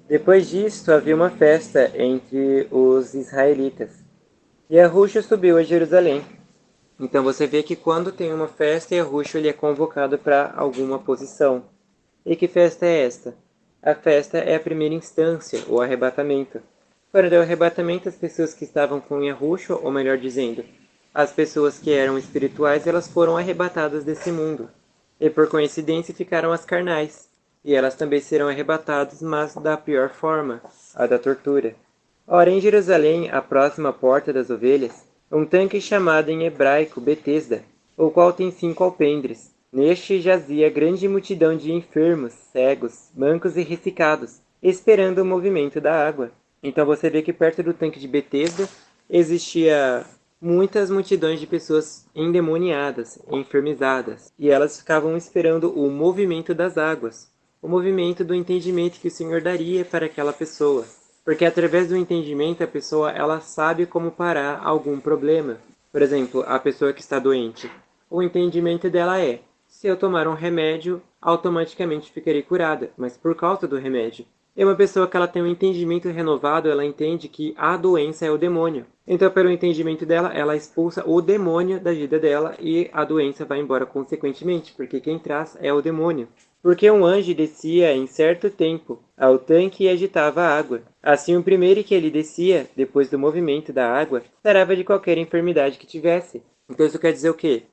Depois disto, havia uma festa entre os israelitas. E Yahushua subiu a Jerusalém. Então você vê que quando tem uma festa, Yahushua ele é convocado para alguma posição. E que festa é esta? A festa é a primeira instância, o arrebatamento. Para o arrebatamento, as pessoas que estavam com Yahushua, ou melhor dizendo, as pessoas que eram espirituais, elas foram arrebatadas desse mundo. E por coincidência ficaram as carnais. E elas também serão arrebatadas, mas da pior forma, a da tortura. Ora, em Jerusalém, a próxima porta das ovelhas, um tanque chamado em hebraico Betesda, o qual tem 5 alpendres. Neste jazia grande multidão de enfermos, cegos, mancos e ressecados, esperando o movimento da água. Então você vê que perto do tanque de Betesda existia muitas multidões de pessoas endemoniadas, enfermizadas, e elas ficavam esperando o movimento das águas, o movimento do entendimento que o Senhor daria para aquela pessoa. Porque através do entendimento a pessoa ela sabe como parar algum problema. Por exemplo, a pessoa que está doente. O entendimento dela é: se eu tomar um remédio, automaticamente ficarei curada, mas por causa do remédio. E uma pessoa que ela tem um entendimento renovado, ela entende que a doença é o demônio. Então, pelo entendimento dela, ela expulsa o demônio da vida dela e a doença vai embora consequentemente, porque quem traz é o demônio. Porque um anjo descia em certo tempo ao tanque e agitava a água. Assim, o primeiro que ele descia, depois do movimento da água, sarava de qualquer enfermidade que tivesse. Então isso quer dizer o quê?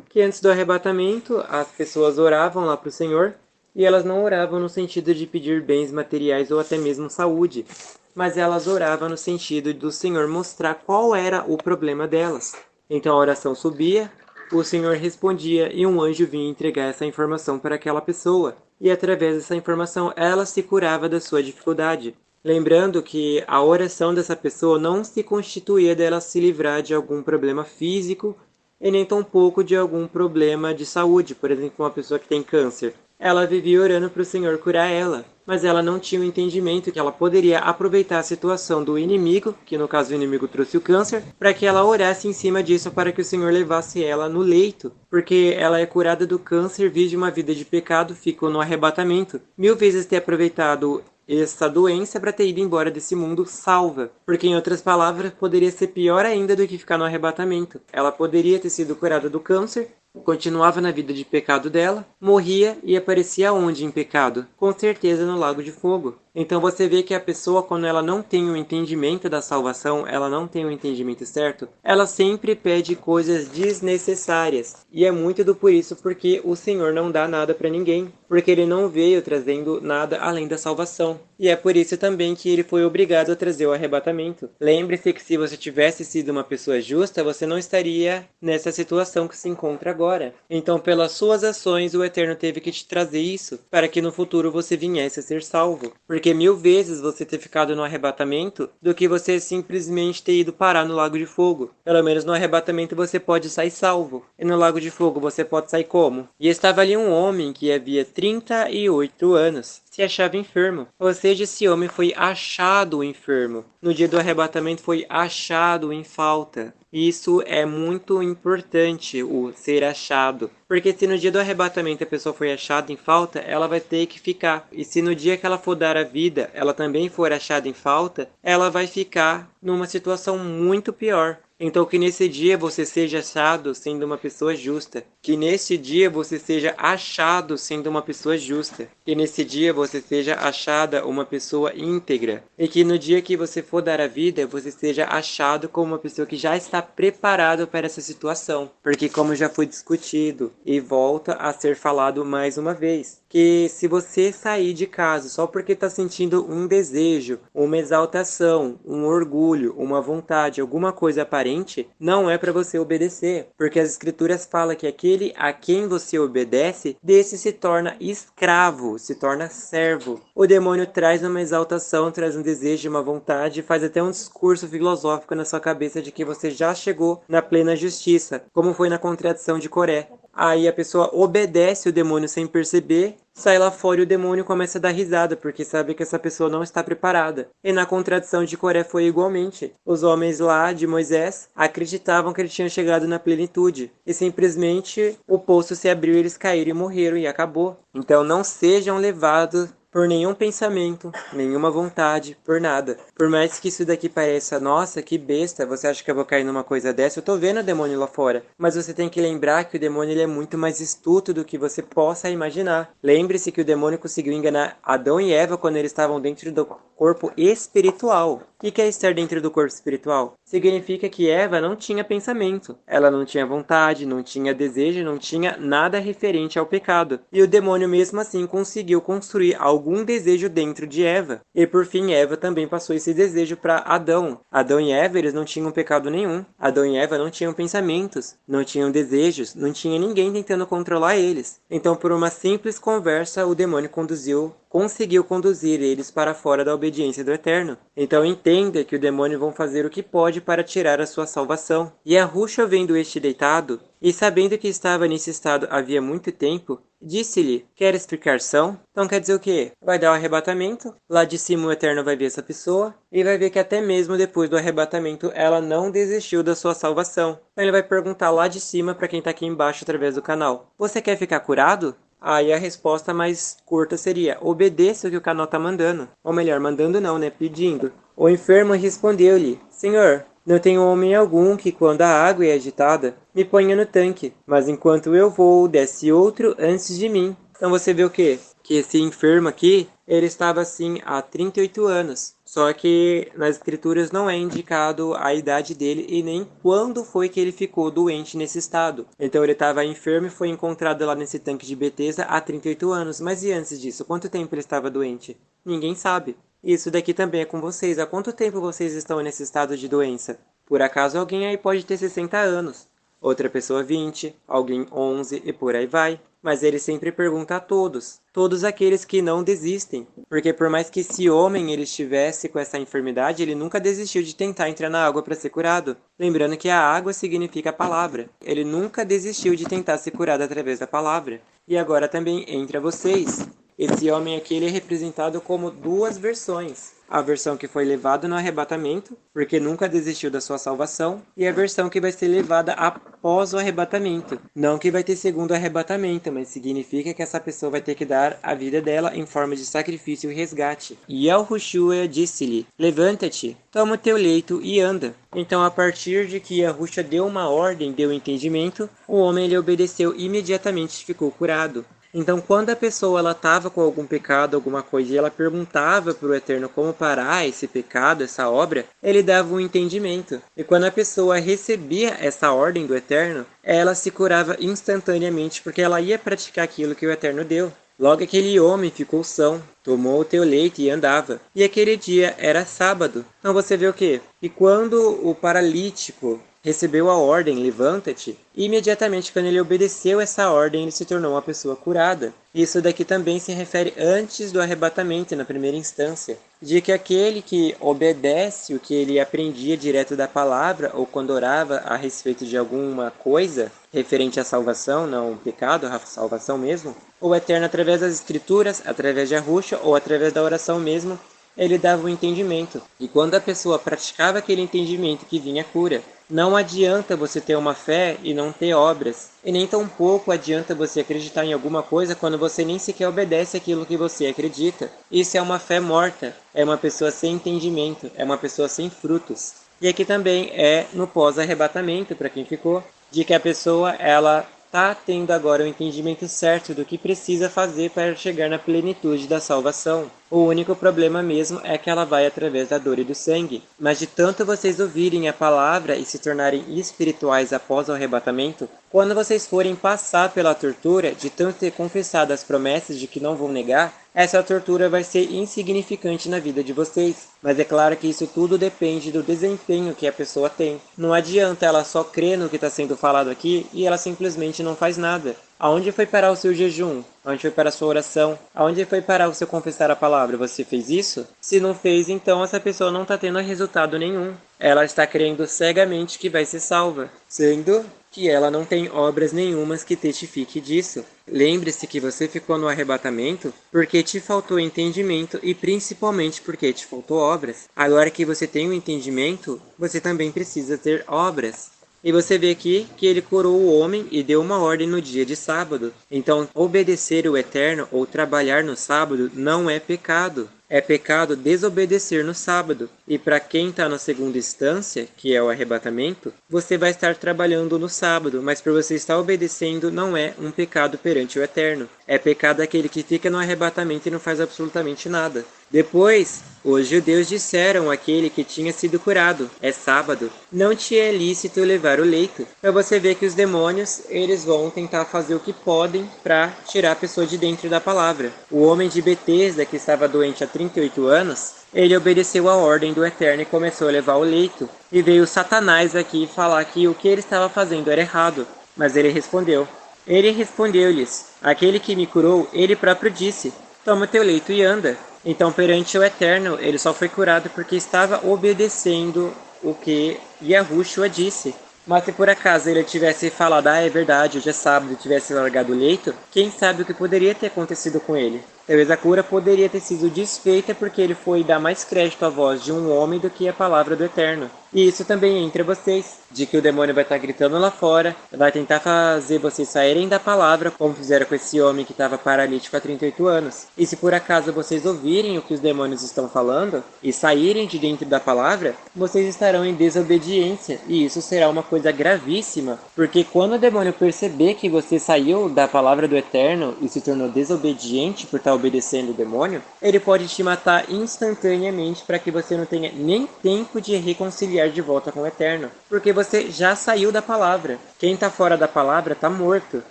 Que antes do arrebatamento, as pessoas oravam lá para o Senhor, e elas não oravam no sentido de pedir bens materiais ou até mesmo saúde, mas elas oravam no sentido do Senhor mostrar qual era o problema delas. Então a oração subia, o Senhor respondia e um anjo vinha entregar essa informação para aquela pessoa. E através dessa informação ela se curava da sua dificuldade. Lembrando que a oração dessa pessoa não se constituía dela se livrar de algum problema físico e nem tampouco de algum problema de saúde, por exemplo, uma pessoa que tem câncer. Ela vivia orando para o Senhor curar ela, mas ela não tinha o entendimento que ela poderia aproveitar a situação do inimigo, que no caso o inimigo trouxe o câncer, para que ela orasse em cima disso para que o Senhor levasse ela no leito, porque ela é curada do câncer, vive uma vida de pecado, ficou no arrebatamento. 1000 vezes ter aproveitado essa doença para ter ido embora desse mundo salva. Porque, em outras palavras, poderia ser pior ainda do que ficar no arrebatamento. Ela poderia ter sido curada do câncer, continuava na vida de pecado dela, morria e aparecia onde em pecado? Com certeza no lago de fogo. Então você vê que a pessoa, quando ela não tem o entendimento da salvação, ela não tem o entendimento certo, ela sempre pede coisas desnecessárias. E é muito do por isso porque o Senhor não dá nada para ninguém, porque ele não veio trazendo nada além da salvação. E é por isso também que ele foi obrigado a trazer o arrebatamento. Lembre-se que se você tivesse sido uma pessoa justa, você não estaria nessa situação que se encontra agora. Então, pelas suas ações, o Eterno teve que te trazer isso, para que no futuro você viesse a ser salvo. Porque 1000 vezes você ter ficado no arrebatamento do que você simplesmente ter ido parar no lago de fogo. Pelo menos no arrebatamento você pode sair salvo. E no lago de fogo você pode sair como? E estava ali um homem que havia 38 anos. Se achava enfermo. Ou seja, esse homem foi achado enfermo. No dia do arrebatamento foi achado em falta. Isso é muito importante, o ser achado. Porque se no dia do arrebatamento a pessoa foi achada em falta, ela vai ter que ficar. E se no dia que ela for dar a vida, ela também for achada em falta, ela vai ficar numa situação muito pior. Então que nesse dia você seja achado sendo uma pessoa justa. Que nesse dia você seja achado sendo uma pessoa justa. Que nesse dia você seja achada uma pessoa íntegra. E que no dia que você for dar a vida, você seja achado como uma pessoa que já está preparado para essa situação. Porque como já foi discutido e volta a ser falado mais uma vez, que se você sair de casa só porque está sentindo um desejo, uma exaltação, um orgulho, uma vontade, alguma coisa aparente, não é para você obedecer, porque as escrituras falam que aquele a quem você obedece, desse se torna escravo, se torna servo. O demônio traz uma exaltação, traz um desejo, uma vontade, faz até um discurso filosófico na sua cabeça de que você já chegou na plena justiça, como foi na contradição de Coré. Aí a pessoa obedece o demônio sem perceber, sai lá fora e o demônio começa a dar risada, porque sabe que essa pessoa não está preparada. E na contradição de Coré foi igualmente. Os homens lá de Moisés acreditavam que eles tinham chegado na plenitude. E simplesmente o poço se abriu, eles caíram e morreram e acabou. Então não sejam levados por nenhum pensamento, nenhuma vontade, por nada. Por mais que isso daqui pareça, nossa, que besta, você acha que eu vou cair numa coisa dessa? Eu tô vendo o demônio lá fora. Mas você tem que lembrar que o demônio ele é muito mais astuto do que você possa imaginar. Lembre-se que o demônio conseguiu enganar Adão e Eva quando eles estavam dentro do corpo espiritual. O que é estar dentro do corpo espiritual? Significa que Eva não tinha pensamento, ela não tinha vontade, não tinha desejo, não tinha nada referente ao pecado. E o demônio mesmo assim conseguiu construir algum desejo dentro de Eva. E por fim, Eva também passou esse desejo para Adão. Adão e Eva, eles não tinham pecado nenhum. Adão e Eva não tinham pensamentos, não tinham desejos, não tinha ninguém tentando controlar eles. Então, por uma simples conversa, o demônio conseguiu conduzir eles para fora da obediência do Eterno. Então entenda que o demônio vão fazer o que pode para tirar a sua salvação. E Yahushua vendo este deitado, e sabendo que estava nesse estado havia muito tempo, disse-lhe, quer explicação? Então quer dizer o quê? Vai dar o arrebatamento, lá de cima o Eterno vai ver essa pessoa, e vai ver que até mesmo depois do arrebatamento ela não desistiu da sua salvação. Então ele vai perguntar lá de cima para quem está aqui embaixo através do canal, você quer ficar curado? Aí a resposta mais curta seria, obedeça o que o canal está mandando. Ou melhor, mandando não, né? Pedindo. O enfermo respondeu-lhe, Senhor, não tenho homem algum que, quando a água é agitada, me ponha no tanque, mas enquanto eu vou, desce outro antes de mim. Então você vê o quê? Que esse enfermo aqui, ele estava assim há 38 anos. Só que nas escrituras não é indicado a idade dele e nem quando foi que ele ficou doente nesse estado. Então ele estava enfermo e foi encontrado lá nesse tanque de Betesda há 38 anos. Mas e antes disso? Quanto tempo ele estava doente? Ninguém sabe. Isso daqui também é com vocês. Há quanto tempo vocês estão nesse estado de doença? Por acaso alguém aí pode ter 60 anos, outra pessoa 20, alguém 11 e por aí vai. Mas ele sempre pergunta a todos aqueles que não desistem. Porque por mais que esse homem ele estivesse com essa enfermidade, ele nunca desistiu de tentar entrar na água para ser curado. Lembrando que a água significa a palavra. Ele nunca desistiu de tentar ser curado através da palavra. E agora também entre vocês. Esse homem aqui ele é representado como duas versões. A versão que foi levada no arrebatamento, porque nunca desistiu da sua salvação, e a versão que vai ser levada após o arrebatamento. Não que vai ter segundo arrebatamento, mas significa que essa pessoa vai ter que dar a vida dela em forma de sacrifício e resgate. E Yahushua disse-lhe, levanta-te, toma o teu leito e anda. Então, a partir de que Yahushua deu uma ordem, deu entendimento, o homem ele obedeceu imediatamente e ficou curado. Então, quando a pessoa ela estava com algum pecado, alguma coisa, e ela perguntava para o Eterno como parar esse pecado, essa obra, ele dava um entendimento. E quando a pessoa recebia essa ordem do Eterno, ela se curava instantaneamente, porque ela ia praticar aquilo que o Eterno deu. Logo aquele homem ficou são, tomou o teu leite e andava. E aquele dia era sábado. Então você vê o quê? E quando o paralítico recebeu a ordem, levanta-te, e imediatamente quando ele obedeceu essa ordem, ele se tornou uma pessoa curada. Isso daqui também se refere antes do arrebatamento, na primeira instância, de que aquele que obedece o que ele aprendia direto da palavra, ou quando orava a respeito de alguma coisa referente à salvação, não o pecado, a salvação mesmo, o Eterno, através das escrituras, através de Yahushua, ou através da oração mesmo, ele dava o entendimento. E quando a pessoa praticava aquele entendimento que vinha a cura, não adianta você ter uma fé e não ter obras. E nem tampouco adianta você acreditar em alguma coisa quando você nem sequer obedece aquilo que você acredita. Isso é uma fé morta, é uma pessoa sem entendimento, é uma pessoa sem frutos. E aqui também é no pós-arrebatamento, para quem ficou, de que a pessoa ela está tendo agora o entendimento certo do que precisa fazer para chegar na plenitude da salvação. O único problema mesmo é que ela vai através da dor e do sangue. Mas de tanto vocês ouvirem a palavra e se tornarem espirituais após o arrebatamento, quando vocês forem passar pela tortura, de tanto ter confessado as promessas de que não vão negar, essa tortura vai ser insignificante na vida de vocês. Mas é claro que isso tudo depende do desempenho que a pessoa tem. Não adianta ela só crer no que está sendo falado aqui e ela simplesmente não faz nada. Aonde foi parar o seu jejum? Aonde foi parar a sua oração? Aonde foi parar o seu confessar a palavra? Você fez isso? Se não fez, então essa pessoa não está tendo resultado nenhum. Ela está crendo cegamente que vai ser salva, sendo que ela não tem obras nenhumas que testifique disso. Lembre-se que você ficou no arrebatamento porque te faltou entendimento e principalmente porque te faltou obras. Agora que você tem o entendimento, você também precisa ter obras. E você vê aqui que ele curou o homem e deu uma ordem no dia de sábado. Então, obedecer o Eterno ou trabalhar no sábado não é pecado. É pecado desobedecer no sábado. E para quem está na segunda instância, que é o arrebatamento, você vai estar trabalhando no sábado, mas por você estar obedecendo não é um pecado perante o Eterno. É pecado aquele que fica no arrebatamento e não faz absolutamente nada. Depois, os judeus disseram àquele que tinha sido curado: é sábado, não te é lícito levar o leito. Para você ver que os demônios, eles vão tentar fazer o que podem para tirar a pessoa de dentro da palavra. O homem de Betesda, que estava doente há 38 anos, ele obedeceu a ordem do Eterno e começou a levar o leito. E veio Satanás aqui falar que o que ele estava fazendo era errado. Mas ele respondeu. Ele respondeu-lhes: aquele que me curou, ele próprio disse: toma teu leito e anda. Então, perante o Eterno, ele só foi curado porque estava obedecendo o que Yahushua disse. Mas se por acaso ele tivesse falado: é verdade, hoje é sábado, e tivesse largado o leito, quem sabe o que poderia ter acontecido com ele? Talvez a cura poderia ter sido desfeita porque ele foi dar mais crédito à voz de um homem do que à palavra do Eterno. E isso também é entre vocês, de que o demônio vai estar gritando lá fora, vai tentar fazer vocês saírem da palavra, como fizeram com esse homem que estava paralítico há 38 anos. E se por acaso vocês ouvirem o que os demônios estão falando e saírem de dentro da palavra, vocês estarão em desobediência. E isso será uma coisa gravíssima, porque quando o demônio perceber que você saiu da palavra do Eterno e se tornou desobediente por estar obedecendo o demônio, ele pode te matar instantaneamente para que você não tenha nem tempo de reconciliar de volta com o Eterno, porque você já saiu da palavra. Quem está fora da palavra está morto,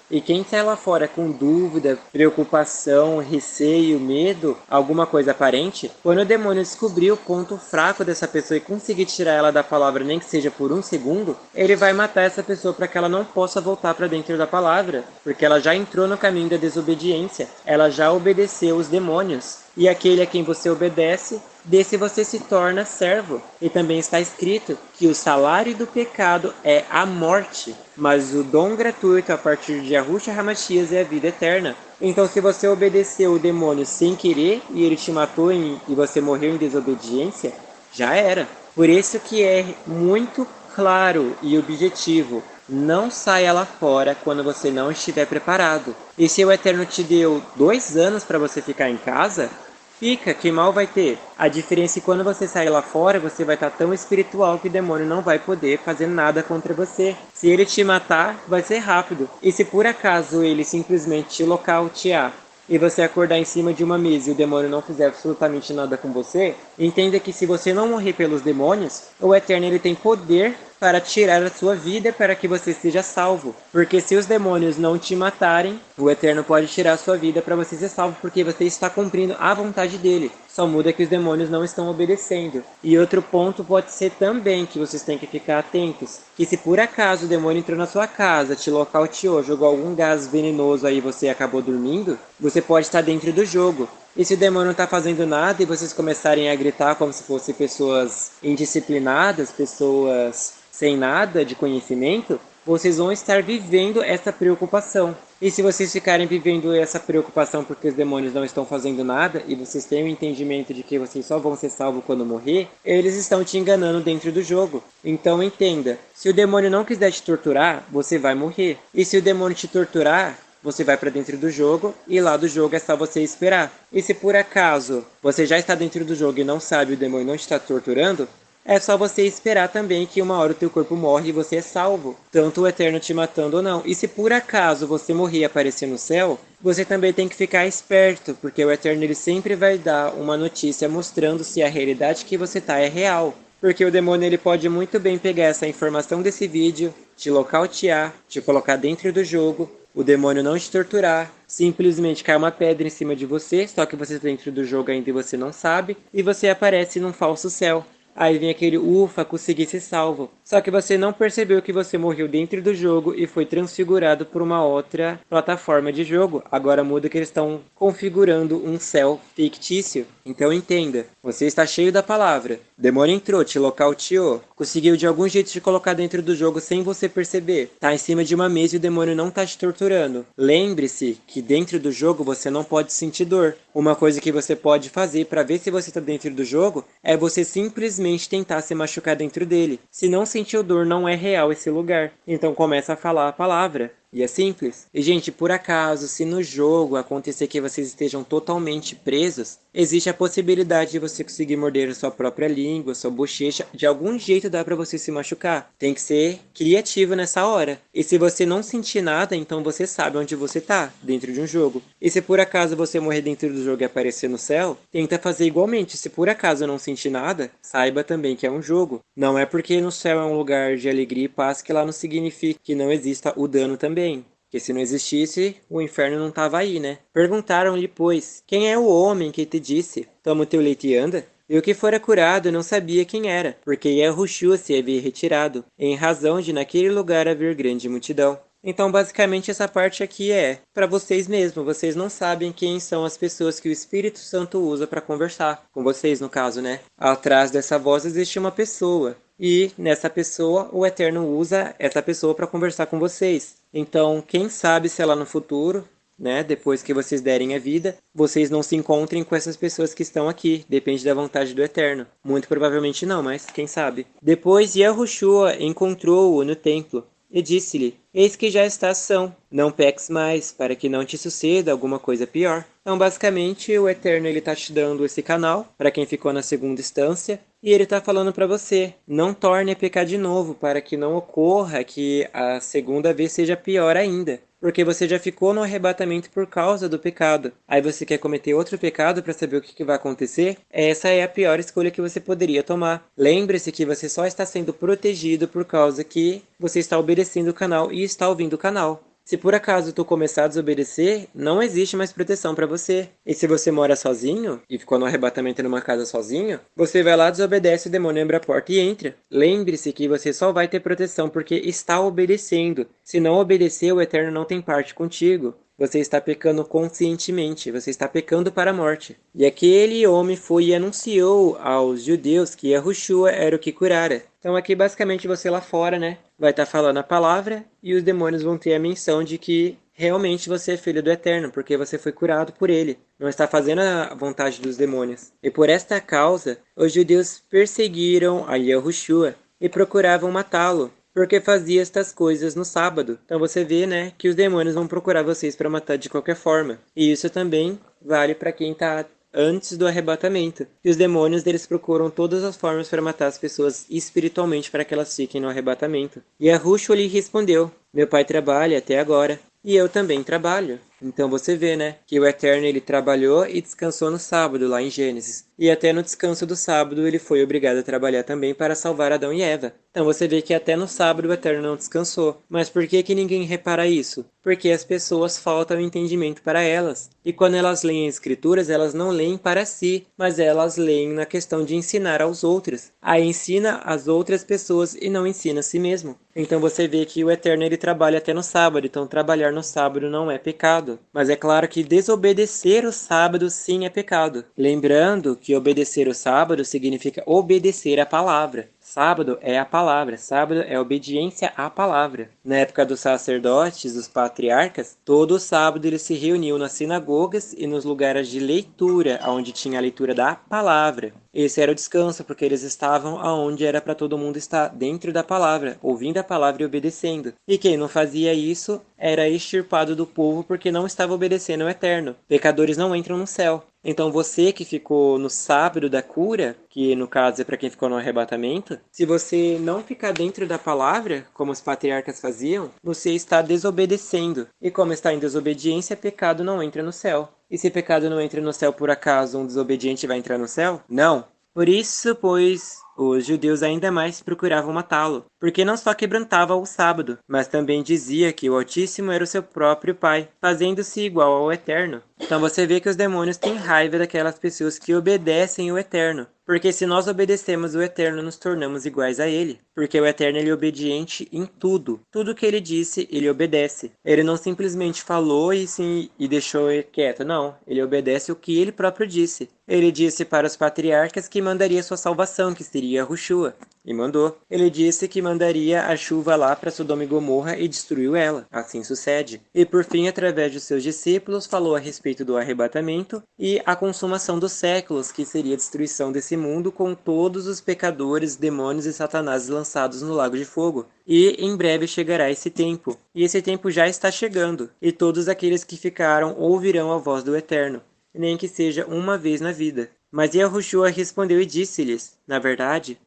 e quem sai lá fora com dúvida, preocupação, receio, medo, alguma coisa aparente, quando o demônio descobrir o ponto fraco dessa pessoa e conseguir tirar ela da palavra, nem que seja por um segundo, ele vai matar essa pessoa para que ela não possa voltar para dentro da palavra, porque ela já entrou no caminho da desobediência, ela já obedeceu os demônios. E aquele a quem você obedece, desse você se torna servo. E também está escrito que o salário do pecado é a morte, mas o dom gratuito a partir de Yahushua HaMashiach é a vida eterna. Então, se você obedeceu o demônio sem querer e ele te matou e você morreu em desobediência, já era. Por isso que é muito claro e objetivo: não saia lá fora quando você não estiver preparado. E se o Eterno te deu 2 anos para você ficar em casa, fica, que mal vai ter. A diferença é que quando você sair lá fora, você vai estar tão espiritual que o demônio não vai poder fazer nada contra você. Se ele te matar, vai ser rápido. E se por acaso ele simplesmente te nocautear e você acordar em cima de uma mesa e o demônio não fizer absolutamente nada com você, entenda que se você não morrer pelos demônios, o Eterno ele tem poder para tirar a sua vida para que você seja salvo. Porque se os demônios não te matarem, o Eterno pode tirar a sua vida para você ser salvo, porque você está cumprindo a vontade dele. Só muda que os demônios não estão obedecendo. E outro ponto pode ser também que vocês têm que ficar atentos, que se por acaso o demônio entrou na sua casa, te nocauteou, jogou algum gás venenoso aí e você acabou dormindo, você pode estar dentro do jogo. E se o demônio não está fazendo nada e vocês começarem a gritar como se fossem pessoas indisciplinadas, pessoas sem nada de conhecimento, vocês vão estar vivendo essa preocupação. E se vocês ficarem vivendo essa preocupação porque os demônios não estão fazendo nada e vocês têm o entendimento de que vocês só vão ser salvos quando morrer, eles estão te enganando dentro do jogo. Então entenda, se o demônio não quiser te torturar, você vai morrer. E se o demônio te torturar, você vai para dentro do jogo e lá do jogo é só você esperar. E se por acaso você já está dentro do jogo e não sabe, o demônio não te está torturando, é só você esperar também que uma hora o teu corpo morre e você é salvo, tanto o Eterno te matando ou não. E se por acaso você morrer e aparecer no céu, você também tem que ficar esperto, porque o Eterno ele sempre vai dar uma notícia mostrando se a realidade que você tá é real. Porque o demônio ele pode muito bem pegar essa informação desse vídeo, te nocautear, te colocar dentro do jogo, o demônio não te torturar, simplesmente cai uma pedra em cima de você, só que você está dentro do jogo ainda e você não sabe, e você aparece num falso céu. Aí vem aquele ufa, consegui ser salvo. Só que você não percebeu que você morreu dentro do jogo e foi transfigurado por uma outra plataforma de jogo. Agora muda que eles estão configurando um céu fictício. Então entenda, você está cheio da palavra. O demônio entrou, te nocauteou, conseguiu de algum jeito te colocar dentro do jogo sem você perceber. Tá em cima de uma mesa e o demônio não tá te torturando. Lembre-se que dentro do jogo você não pode sentir dor. Uma coisa que você pode fazer para ver se você está dentro do jogo é você simplesmente tentar se machucar dentro dele. Se não sentiu dor, não é real esse lugar. Então começa a falar a palavra. E é simples. E, gente, por acaso, se no jogo acontecer que vocês estejam totalmente presos, existe a possibilidade de você conseguir morder a sua própria língua, sua bochecha. De algum jeito dá pra você se machucar. Tem que ser criativo nessa hora. E se você não sentir nada, então você sabe onde você tá, dentro de um jogo. E se por acaso você morrer dentro do jogo e aparecer no céu, tenta fazer igualmente. Se por acaso não sentir nada, saiba também que é um jogo. Não é porque no céu é um lugar de alegria e paz que lá não significa que não exista o dano também. Porque se não existisse, o inferno não estava aí, né? Perguntaram-lhe, pois, quem é o homem que te disse, toma o teu leite e anda? E o que fora curado não sabia quem era, porque Yahushua se havia retirado, em razão de naquele lugar haver grande multidão. Então, basicamente, essa parte aqui é para vocês mesmos. Vocês não sabem quem são as pessoas que o Espírito Santo usa para conversar. Com vocês, no caso, né? Atrás dessa voz existe uma pessoa. E nessa pessoa, o Eterno usa essa pessoa para conversar com vocês. Então, quem sabe se lá no futuro, né, depois que vocês derem a vida, vocês não se encontrem com essas pessoas que estão aqui. Depende da vontade do Eterno. Muito provavelmente não, mas quem sabe. Depois, Yahushua encontrou-o no templo e disse-lhe, eis que já estás são, não peques mais, para que não te suceda alguma coisa pior. Então, basicamente, o Eterno ele tá te dando esse canal, para quem ficou na segunda instância, e ele tá falando para você, não torne a pecar de novo, para que não ocorra que a segunda vez seja pior ainda. Porque você já ficou no arrebatamento por causa do pecado. Aí você quer cometer outro pecado para saber o que vai acontecer? Essa é a pior escolha que você poderia tomar. Lembre-se que você só está sendo protegido por causa que você está obedecendo o canal e está ouvindo o canal. Se por acaso tu começar a desobedecer, não existe mais proteção para você. E se você mora sozinho, e ficou no arrebatamento numa casa sozinho, você vai lá, desobedece, o demônio abre a porta e entra. Lembre-se que você só vai ter proteção porque está obedecendo. Se não obedecer, o Eterno não tem parte contigo. Você está pecando conscientemente, você está pecando para a morte. E aquele homem foi e anunciou aos judeus que Yahushua era o que curara. Então aqui basicamente você lá fora, né, vai estar falando a palavra e os demônios vão ter a menção de que realmente você é filho do Eterno, porque você foi curado por ele. Não está fazendo a vontade dos demônios. E por esta causa, os judeus perseguiram a Yahushua e procuravam matá-lo, porque fazia estas coisas no sábado. Então você vê, né, que os demônios vão procurar vocês para matar de qualquer forma. E isso também vale para quem está antes do arrebatamento. E os demônios, eles procuram todas as formas para matar as pessoas espiritualmente para que elas fiquem no arrebatamento. E Yahushua lhe respondeu, meu pai trabalha até agora, e eu também trabalho. Então você vê, né, que o Eterno ele trabalhou e descansou no sábado, lá em Gênesis. E até no descanso do sábado ele foi obrigado a trabalhar também para salvar Adão e Eva. Então você vê que até no sábado o Eterno não descansou. Mas por que que ninguém repara isso? Porque as pessoas faltam entendimento para elas. E quando elas leem as escrituras, elas não leem para si, mas elas leem na questão de ensinar aos outros. Aí ensina as outras pessoas e não ensina a si mesmo. Então você vê que o Eterno ele trabalha até no sábado, então trabalhar no sábado não é pecado. Mas é claro que desobedecer o sábado sim é pecado. Lembrando que obedecer o sábado significa obedecer a palavra. Sábado é a palavra, sábado é obediência à palavra. Na época dos sacerdotes, dos patriarcas, todo sábado eles se reuniam nas sinagogas e nos lugares de leitura, onde tinha a leitura da palavra. Esse era o descanso, porque eles estavam aonde era para todo mundo estar, dentro da palavra, ouvindo a palavra e obedecendo. E quem não fazia isso era extirpado do povo porque não estava obedecendo ao Eterno. Pecadores não entram no céu. Então você que ficou no sábado da cura, que no caso é para quem ficou no arrebatamento, se você não ficar dentro da palavra, como os patriarcas faziam, você está desobedecendo. E como está em desobediência, pecado não entra no céu. E se pecado não entra no céu por acaso, um desobediente vai entrar no céu? Não. Por isso, pois, Os judeus ainda mais procuravam matá-lo, porque não só quebrantava o sábado, mas também dizia que o Altíssimo era o seu próprio Pai, fazendo-se igual ao Eterno. Então você vê que os demônios têm raiva daquelas pessoas que obedecem o Eterno. Porque se nós obedecemos o Eterno, nos tornamos iguais a Ele. Porque o Eterno ele é obediente em tudo. Tudo que Ele disse, Ele obedece. Ele não simplesmente falou e deixou quieto. Não, Ele obedece o que Ele próprio disse. Ele disse para os patriarcas que mandaria sua salvação, que seria Rushua. E mandou. Ele disse que mandaria a chuva lá para Sodoma e Gomorra e destruiu ela. Assim sucede. E por fim, através de seus discípulos, falou a respeito do arrebatamento e a consumação dos séculos, que seria a destruição desse mundo com todos os pecadores, demônios e satanás lançados no lago de fogo. E em breve chegará esse tempo. E esse tempo já está chegando. E todos aqueles que ficaram ouvirão a voz do Eterno, nem que seja uma vez na vida. Mas Yahushua respondeu e disse-lhes, na verdade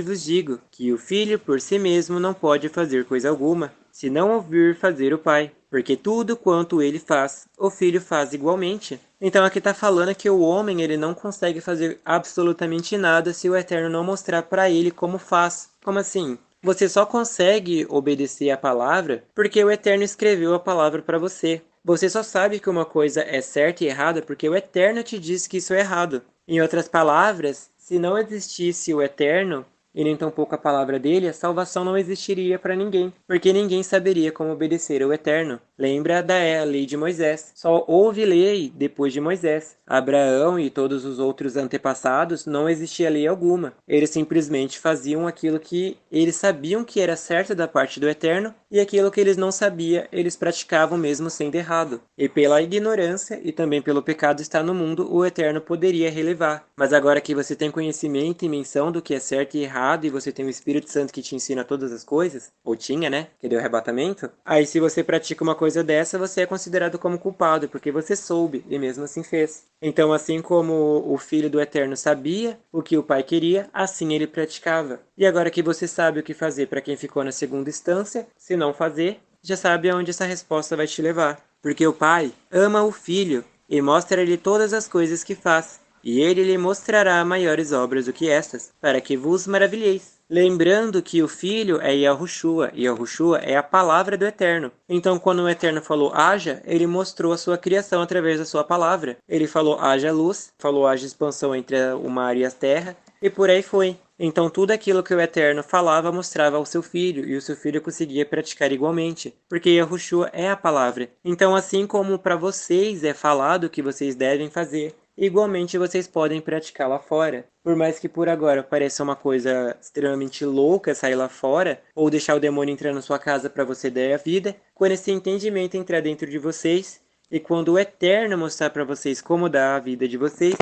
vos digo, que o filho por si mesmo não pode fazer coisa alguma, se não ouvir fazer o pai, porque tudo quanto ele faz, o filho faz igualmente. Então aqui está falando que o homem ele não consegue fazer absolutamente nada se o Eterno não mostrar para ele como faz. Como assim? Você só consegue obedecer a palavra porque o Eterno escreveu a palavra para você. Você só sabe que uma coisa é certa e errada porque o Eterno te diz que isso é errado. Em outras palavras, se não existisse o Eterno, e nem tampouco a palavra dele, a salvação não existiria para ninguém, porque ninguém saberia como obedecer ao Eterno. Lembra da lei de Moisés. Só houve lei depois de Moisés. Abraão e todos os outros antepassados não existia lei alguma. Eles simplesmente faziam aquilo que eles sabiam que era certo da parte do Eterno, e aquilo que eles não sabiam, eles praticavam mesmo sendo errado. E pela ignorância e também pelo pecado está no mundo, o Eterno poderia relevar. Mas agora que você tem conhecimento e menção do que é certo e errado, e você tem o Espírito Santo que te ensina todas as coisas, ou tinha, né? Que deu arrebatamento. Aí se você pratica uma coisa dessa, você é considerado como culpado, porque você soube e mesmo assim fez. Então, assim como o Filho do Eterno sabia o que o Pai queria, assim ele praticava. E agora que você sabe o que fazer para quem ficou na segunda instância, se não fazer, já sabe aonde essa resposta vai te levar. Porque o Pai ama o Filho e mostra-lhe todas as coisas que faz, e ele lhe mostrará maiores obras do que estas, para que vos maravilheis. Lembrando que o Filho é Yahushua, e Yahushua é a palavra do Eterno. Então, quando o Eterno falou haja, ele mostrou a sua criação através da sua palavra. Ele falou haja luz, falou haja expansão entre o mar e a terra, e por aí foi. Então, tudo aquilo que o Eterno falava mostrava ao seu filho, e o seu filho conseguia praticar igualmente, porque Yahushua é a palavra. Então, assim como para vocês é falado o que vocês devem fazer, igualmente vocês podem praticar lá fora. Por mais que por agora pareça uma coisa extremamente louca sair lá fora, ou deixar o demônio entrar na sua casa para você dar a vida, quando esse entendimento entrar dentro de vocês, e quando o Eterno mostrar para vocês como dar a vida de vocês,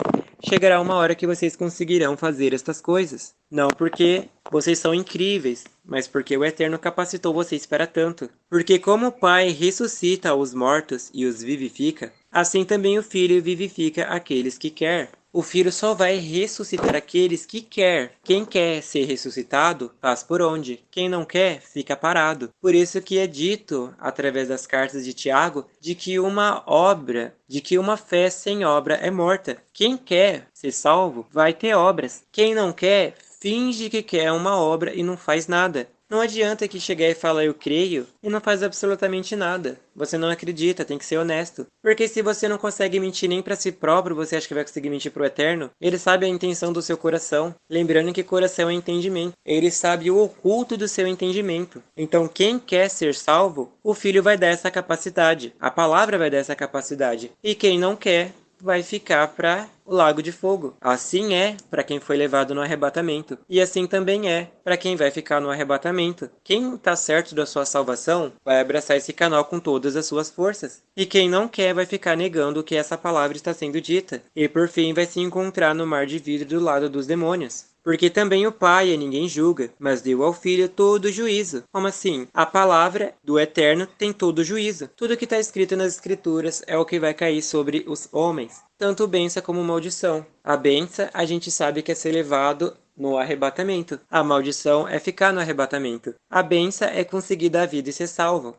chegará uma hora que vocês conseguirão fazer estas coisas. Não porque vocês são incríveis, mas porque o Eterno capacitou vocês para tanto. Porque como o Pai ressuscita os mortos e os vivifica, assim também o Filho vivifica aqueles que quer. O Filho só vai ressuscitar aqueles que quer. Quem quer ser ressuscitado, faz por onde. Quem não quer, fica parado. Por isso que é dito, através das cartas de Tiago, de que uma fé sem obra é morta. Quem quer ser salvo, vai ter obras. Quem não quer, finge que quer uma obra e não faz nada. Não adianta que chegar e falar eu creio e não faz absolutamente nada. Você não acredita, tem que ser honesto. Porque se você não consegue mentir nem para si próprio, você acha que vai conseguir mentir pro Eterno? Ele sabe a intenção do seu coração. Lembrando que coração é entendimento. Ele sabe o oculto do seu entendimento. Então quem quer ser salvo, o Filho vai dar essa capacidade. A palavra vai dar essa capacidade. E quem não quer, vai ficar para o lago de fogo. Assim é para quem foi levado no arrebatamento. E assim também é para quem vai ficar no arrebatamento. Quem está certo da sua salvação vai abraçar esse canal com todas as suas forças. E quem não quer vai ficar negando que essa palavra está sendo dita. E por fim vai se encontrar no mar de vidro do lado dos demônios. Porque também o Pai a ninguém julga, mas deu ao Filho todo o juízo. Como assim? A palavra do Eterno tem todo o juízo. Tudo que está escrito nas Escrituras é o que vai cair sobre os homens, tanto bênção como maldição. A bênção a gente sabe que é ser levado no arrebatamento. A maldição é ficar no arrebatamento. A bênção é conseguir dar a vida e ser salvo.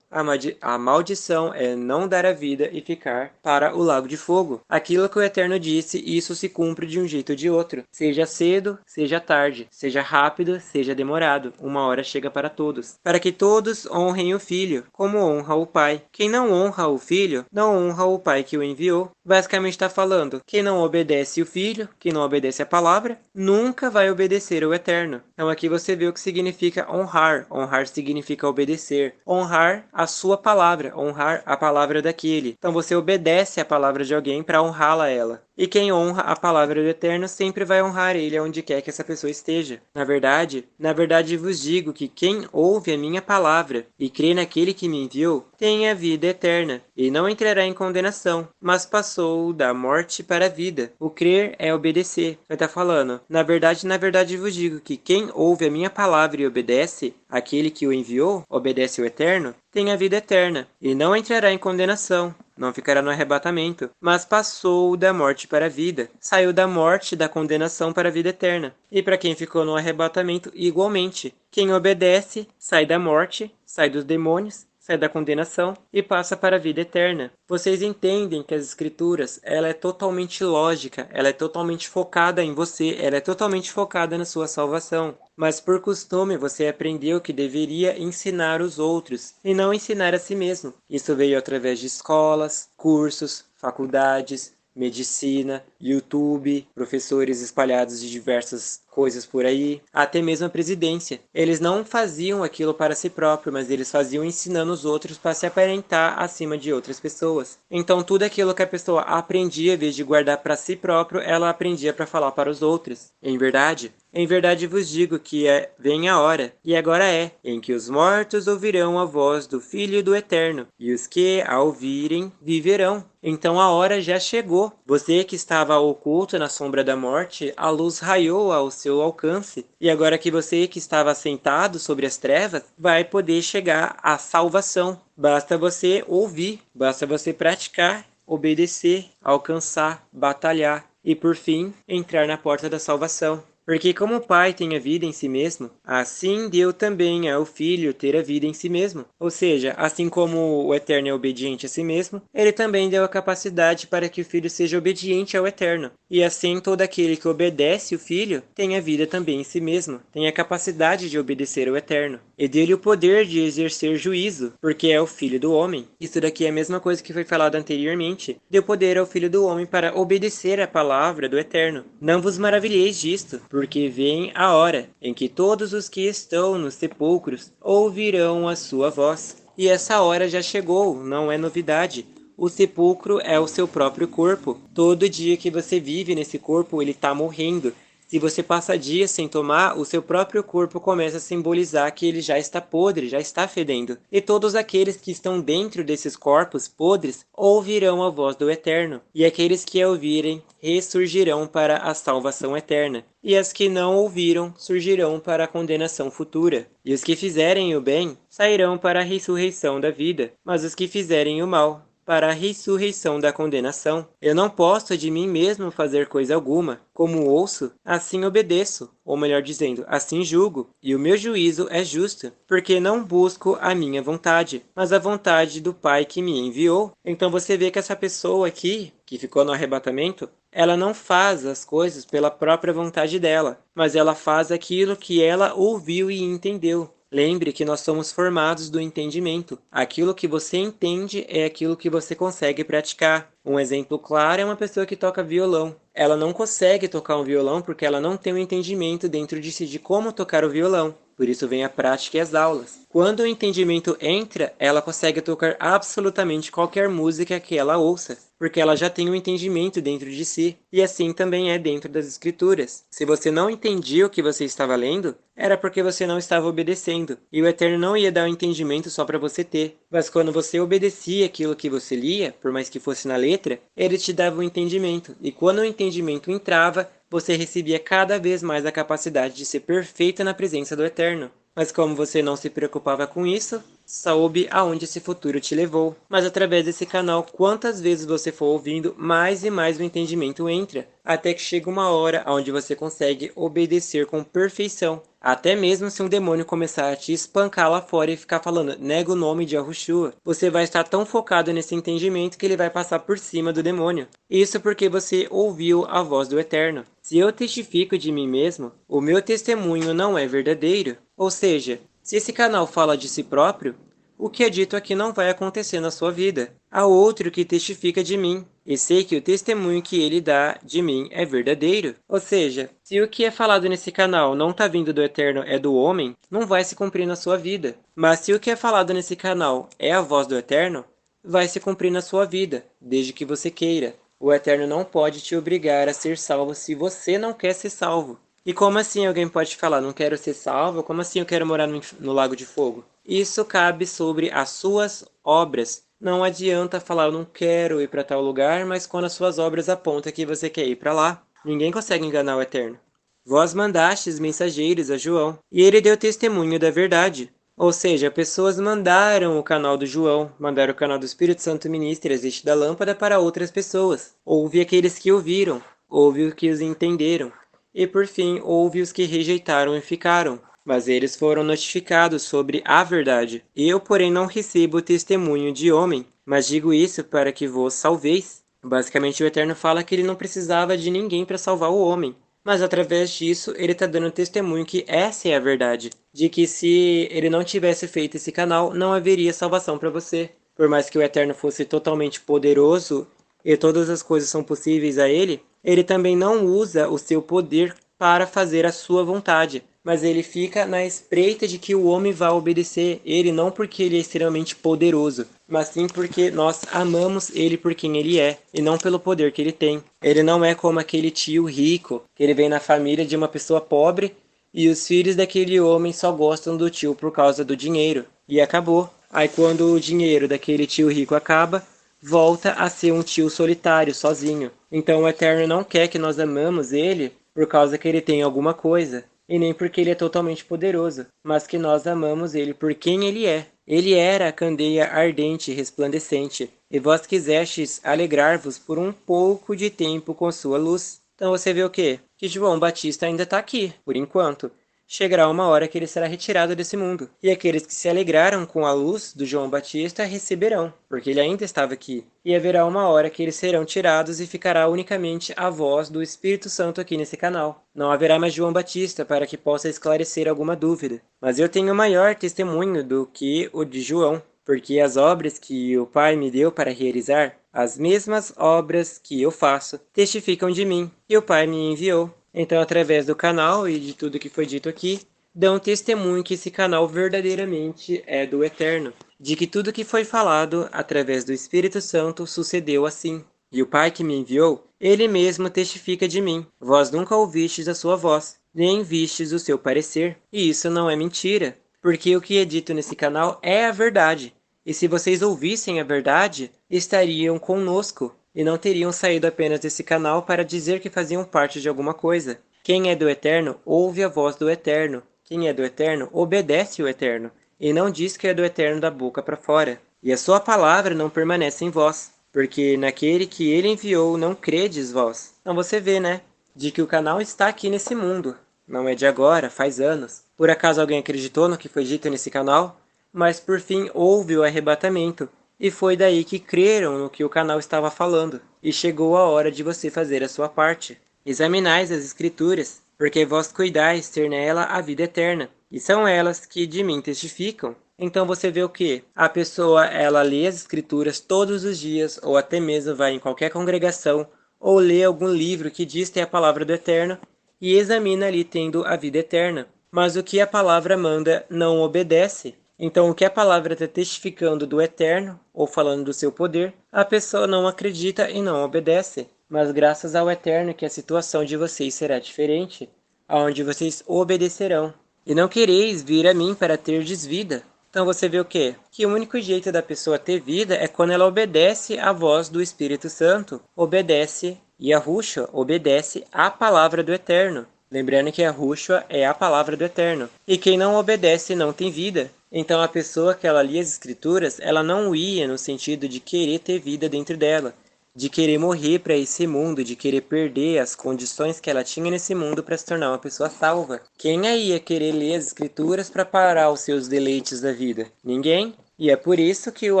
A maldição é não dar a vida e ficar para o lago de fogo. Aquilo que o Eterno disse, isso se cumpre de um jeito ou de outro. Seja cedo, seja tarde, seja rápido, seja demorado. Uma hora chega para todos. Para que todos honrem o Filho, como honra o Pai. Quem não honra o Filho, não honra o Pai que o enviou. Basicamente está falando, quem não obedece o Filho, quem não obedece a palavra, nunca vai obedecer o Eterno. Então aqui você vê o que significa honrar. Honrar significa obedecer. Honrar a sua palavra, honrar a palavra daquele. Então você obedece a palavra de alguém para honrá-la ela. E quem honra a palavra do Eterno sempre vai honrar ele onde quer que essa pessoa esteja. Na verdade vos digo que quem ouve a minha palavra e crê naquele que me enviou, tem a vida eterna, e não entrará em condenação, mas passou da morte para a vida. O crer é obedecer. Ele está falando, na verdade vos digo que quem ouve a minha palavra e obedece, aquele que o enviou, obedece o Eterno, tem a vida eterna, e não entrará em condenação, não ficará no arrebatamento, mas passou da morte para a vida, saiu da morte, da condenação para a vida eterna. E para quem ficou no arrebatamento, igualmente, quem obedece, sai da morte, sai dos demônios, sai da condenação e passa para a vida eterna. Vocês entendem que as escrituras, ela é totalmente lógica, ela é totalmente focada em você, ela é totalmente focada na sua salvação. Mas por costume você aprendeu que deveria ensinar os outros e não ensinar a si mesmo. Isso veio através de escolas, cursos, faculdades, medicina, YouTube, professores espalhados de diversas coisas por aí, até mesmo a presidência. Eles não faziam aquilo para si próprio, mas eles faziam ensinando os outros para se aparentar acima de outras pessoas. Então tudo aquilo que a pessoa aprendia, em vez de guardar para si próprio, ela aprendia para falar para os outros. Em verdade vos digo que vem a hora, e agora é, em que os mortos ouvirão a voz do Filho do Eterno, e os que a ouvirem viverão. Então a hora já chegou. Você que estava oculto na sombra da morte, a luz raiou ao seu alcance. E agora que você que estava sentado sobre as trevas, vai poder chegar à salvação. Basta você ouvir, basta você praticar, obedecer, alcançar, batalhar e, por fim, entrar na porta da salvação. Porque como o Pai tem a vida em si mesmo, assim deu também ao Filho ter a vida em si mesmo. Ou seja, assim como o Eterno é obediente a si mesmo, ele também deu a capacidade para que o Filho seja obediente ao Eterno. E assim todo aquele que obedece o Filho tem a vida também em si mesmo, tem a capacidade de obedecer ao Eterno. E dele o poder de exercer juízo, porque é o Filho do Homem. Isso daqui é a mesma coisa que foi falado anteriormente. Deu poder ao Filho do Homem para obedecer a palavra do Eterno. Não vos maravilheis disto, porque vem a hora em que todos os que estão nos sepulcros ouvirão a sua voz. E essa hora já chegou, não é novidade. O sepulcro é o seu próprio corpo. Todo dia que você vive nesse corpo, ele está morrendo. Se você passa dias sem tomar, o seu próprio corpo começa a simbolizar que ele já está podre, já está fedendo. E todos aqueles que estão dentro desses corpos podres ouvirão a voz do Eterno. E aqueles que a ouvirem ressurgirão para a salvação eterna. E as que não ouviram surgirão para a condenação futura. E os que fizerem o bem sairão para a ressurreição da vida, mas os que fizerem o mal para a ressurreição da condenação. Eu não posso de mim mesmo fazer coisa alguma. Como ouço, assim obedeço, ou melhor dizendo, assim julgo, e o meu juízo é justo, porque não busco a minha vontade, mas a vontade do Pai que me enviou. Então você vê que essa pessoa aqui, que ficou no arrebatamento, ela não faz as coisas pela própria vontade dela, mas ela faz aquilo que ela ouviu e entendeu. Lembre que nós somos formados do entendimento. Aquilo que você entende é aquilo que você consegue praticar. Um exemplo claro é uma pessoa que toca violão. Ela não consegue tocar um violão porque ela não tem um entendimento dentro de si de como tocar o violão. Por isso vem a prática e as aulas. Quando o entendimento entra, ela consegue tocar absolutamente qualquer música que ela ouça, porque ela já tem um entendimento dentro de si. E assim também é dentro das escrituras. Se você não entendia o que você estava lendo, era porque você não estava obedecendo. E o Eterno não ia dar um entendimento só para você ter. Mas quando você obedecia aquilo que você lia, por mais que fosse na letra, ele te dava um entendimento. E quando o entendimento entrava, você recebia cada vez mais a capacidade de ser perfeita na presença do Eterno. Mas como você não se preocupava com isso, soube aonde esse futuro te levou. Mas através desse canal, quantas vezes você for ouvindo, mais e mais o entendimento entra, até que chega uma hora onde você consegue obedecer com perfeição. Até mesmo se um demônio começar a te espancar lá fora e ficar falando, nega o nome de Yahushua, você vai estar tão focado nesse entendimento que ele vai passar por cima do demônio. Isso porque você ouviu a voz do Eterno. Se eu testifico de mim mesmo, o meu testemunho não é verdadeiro. Ou seja, se esse canal fala de si próprio, o que é dito aqui não vai acontecer na sua vida. Há outro que testifica de mim, e sei que o testemunho que ele dá de mim é verdadeiro. Ou seja, se o que é falado nesse canal não está vindo do Eterno, é do homem, não vai se cumprir na sua vida. Mas se o que é falado nesse canal é a voz do Eterno, vai se cumprir na sua vida, desde que você queira. O Eterno não pode te obrigar a ser salvo se você não quer ser salvo. E como assim alguém pode falar, não quero ser salvo? Como assim eu quero morar no lago de fogo? Isso cabe sobre as suas obras. Não adianta falar, eu não quero ir para tal lugar, mas quando as suas obras apontam que você quer ir para lá, ninguém consegue enganar o Eterno. Vós mandastes mensageiros a João, e ele deu testemunho da verdade. Ou seja, pessoas mandaram o canal do João, mandaram o canal do Espírito Santo Ministra, existe da lâmpada para outras pessoas. Houve aqueles que ouviram, houve os que os entenderam, e por fim houve os que rejeitaram e ficaram. Mas eles foram notificados sobre a verdade. Eu, porém, não recebo testemunho de homem, mas digo isso para que vos salveis. Basicamente, o Eterno fala que ele não precisava de ninguém para salvar o homem. Mas através disso, ele está dando testemunho que essa é a verdade. De que se ele não tivesse feito esse canal, não haveria salvação para você. Por mais que o Eterno fosse totalmente poderoso e todas as coisas são possíveis a ele, ele também não usa o seu poder para fazer a sua vontade. Mas ele fica na espreita de que o homem vá obedecer ele, não porque ele é extremamente poderoso, mas sim porque nós amamos ele por quem ele é, e não pelo poder que ele tem. Ele não é como aquele tio rico, que ele vem na família de uma pessoa pobre, e os filhos daquele homem só gostam do tio por causa do dinheiro. E acabou. Aí quando o dinheiro daquele tio rico acaba, volta a ser um tio solitário, sozinho. Então o Eterno não quer que nós amamos ele por causa que ele tem alguma coisa, e nem porque ele é totalmente poderoso, mas que nós amamos ele por quem ele é. Ele era a candeia ardente e resplandecente, e vós quisestes alegrar-vos por um pouco de tempo com sua luz. Então você vê o quê? Que João Batista ainda está aqui, por enquanto. Chegará uma hora que ele será retirado desse mundo. E aqueles que se alegraram com a luz do João Batista receberão, porque ele ainda estava aqui. E haverá uma hora que eles serão tirados e ficará unicamente a voz do Espírito Santo aqui nesse canal. Não haverá mais João Batista para que possa esclarecer alguma dúvida. Mas eu tenho maior testemunho do que o de João, porque as obras que o Pai me deu para realizar, as mesmas obras que eu faço, testificam de mim, e o Pai me enviou. Então, através do canal e de tudo que foi dito aqui, dão testemunho que esse canal verdadeiramente é do Eterno, de que tudo que foi falado através do Espírito Santo sucedeu assim. E o Pai que me enviou, ele mesmo testifica de mim. Vós nunca ouvistes a sua voz, nem vistes o seu parecer. E isso não é mentira, porque o que é dito nesse canal é a verdade. E se vocês ouvissem a verdade, estariam conosco e não teriam saído apenas desse canal para dizer que faziam parte de alguma coisa. Quem é do Eterno, ouve a voz do Eterno. Quem é do Eterno, obedece o Eterno, e não diz que é do Eterno da boca para fora. E a sua palavra não permanece em vós, porque naquele que ele enviou não credes vós. Então você vê, né, de que o canal está aqui nesse mundo. Não é de agora, faz anos. Por acaso alguém acreditou no que foi dito nesse canal? Mas por fim houve o arrebatamento. E foi daí que creram no que o canal estava falando. E chegou a hora de você fazer a sua parte. Examinais as Escrituras, porque vós cuidais ter nela a vida eterna. E são elas que de mim testificam. Então você vê o que? A pessoa, ela lê as Escrituras todos os dias, ou até mesmo vai em qualquer congregação, ou lê algum livro que diz ter a palavra do Eterno, e examina ali tendo a vida eterna. Mas o que a palavra manda não obedece. Então, o que a palavra está testificando do Eterno, ou falando do seu poder, a pessoa não acredita e não obedece. Mas graças ao Eterno que a situação de vocês será diferente, aonde vocês obedecerão. E não quereis vir a mim para terdes vida. Então você vê o quê? Que o único jeito da pessoa ter vida é quando ela obedece à voz do Espírito Santo. Obedece Yahushua, obedece à palavra do Eterno. Lembrando que Yahushua é a palavra do Eterno. E quem não obedece não tem vida. Então a pessoa que ela lia as escrituras, ela não ia no sentido de querer ter vida dentro dela, de querer morrer para esse mundo, de querer perder as condições que ela tinha nesse mundo para se tornar uma pessoa salva. Quem aí ia querer ler as escrituras para parar os seus deleites da vida? Ninguém. E é por isso que o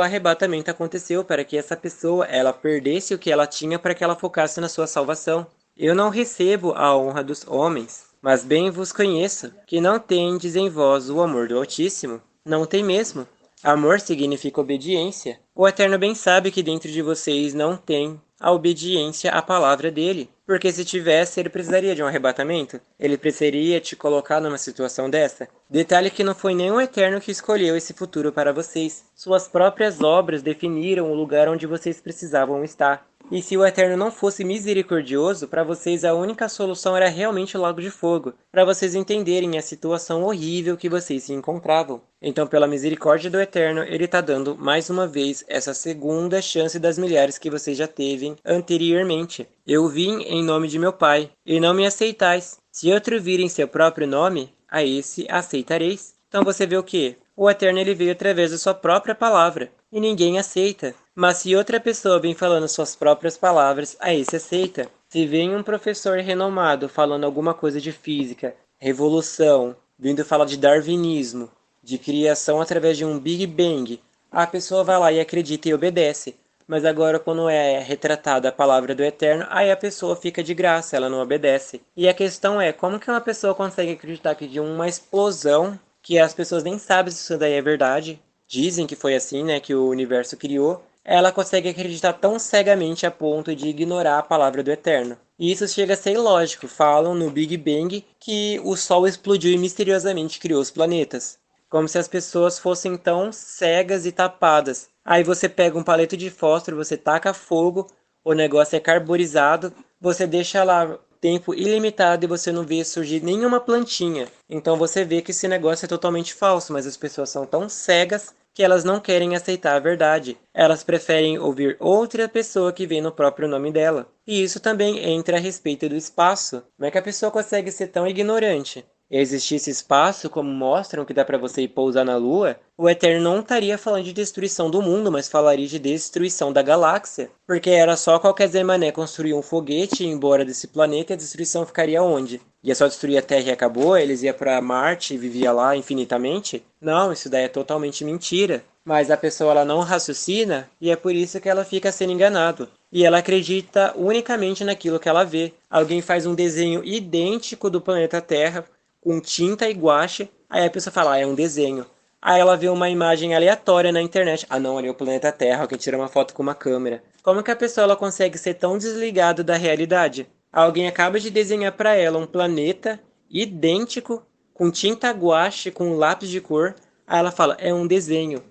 arrebatamento aconteceu, para que essa pessoa ela perdesse o que ela tinha para que ela focasse na sua salvação. Eu não recebo a honra dos homens, mas bem vos conheço, que não tendes em vós o amor do Altíssimo. Não tem mesmo. Amor significa obediência. O Eterno bem sabe que dentro de vocês não tem a obediência à palavra dele. Porque se tivesse, ele precisaria de um arrebatamento? Ele precisaria te colocar numa situação dessa? Detalhe que não foi nem o Eterno que escolheu esse futuro para vocês. Suas próprias obras definiram o lugar onde vocês precisavam estar. E se o Eterno não fosse misericordioso, para vocês a única solução era realmente o Lago de Fogo, para vocês entenderem a situação horrível que vocês se encontravam. Então, pela misericórdia do Eterno, ele está dando mais uma vez essa segunda chance das milhares que vocês já teve anteriormente. Eu vim em nome de meu Pai, e não me aceitais. Se outro vir em seu próprio nome, a esse aceitareis. Então você vê o que? O Eterno ele veio através da sua própria palavra, e ninguém aceita. Mas se outra pessoa vem falando suas próprias palavras, a esse aceita. Se vem um professor renomado falando alguma coisa de física, revolução, vindo falar de darwinismo, de criação através de um Big Bang, a pessoa vai lá e acredita e obedece. Mas agora quando é retratada a palavra do Eterno, aí a pessoa fica de graça, ela não obedece. E a questão é, como que uma pessoa consegue acreditar que de uma explosão, que as pessoas nem sabem se isso daí é verdade, dizem que foi assim, né, que o universo criou, ela consegue acreditar tão cegamente a ponto de ignorar a palavra do Eterno. E isso chega a ser ilógico. Falam no Big Bang que o Sol explodiu e misteriosamente criou os planetas. Como se as pessoas fossem tão cegas e tapadas. Aí você pega um palito de fósforo, você taca fogo, o negócio é carburizado, você deixa lá tempo ilimitado e você não vê surgir nenhuma plantinha. Então você vê que esse negócio é totalmente falso, mas as pessoas são tão cegas que elas não querem aceitar a verdade. Elas preferem ouvir outra pessoa que vem no próprio nome dela. E isso também entra a respeito do espaço. Como é que a pessoa consegue ser tão ignorante? Existisse espaço, como mostram que dá para você ir pousar na Lua, o Eterno não estaria falando de destruição do mundo, mas falaria de destruição da galáxia. Porque era só qualquer Zé Mané construir um foguete e ir embora desse planeta e a destruição ficaria onde? Ia só destruir a Terra e acabou? Eles iam para Marte e vivia lá infinitamente? Não, isso daí é totalmente mentira. Mas a pessoa ela não raciocina e é por isso que ela fica sendo enganada. E ela acredita unicamente naquilo que ela vê. Alguém faz um desenho idêntico do planeta Terra, com tinta e guache, aí a pessoa fala, ah, é um desenho. Aí ela vê uma imagem aleatória na internet. Ah não, ali é o planeta Terra, alguém tira uma foto com uma câmera. Como que a pessoa ela consegue ser tão desligada da realidade? Alguém acaba de desenhar para ela um planeta idêntico, com tinta guache, com lápis de cor. Aí ela fala, é um desenho.